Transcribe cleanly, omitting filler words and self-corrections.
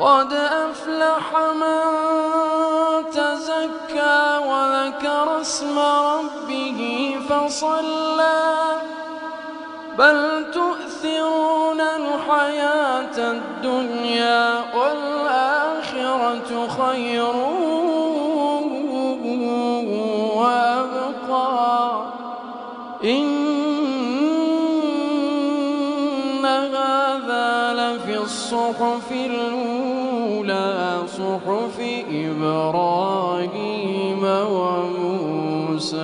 قد أفلح من تزكى وذكر اسم ربه فصلى بل تؤثرون الحياة الدنيا والآخرة خير وأبقى إن هذا لفي الصحف الأولى صحف إبراهيم وموسى.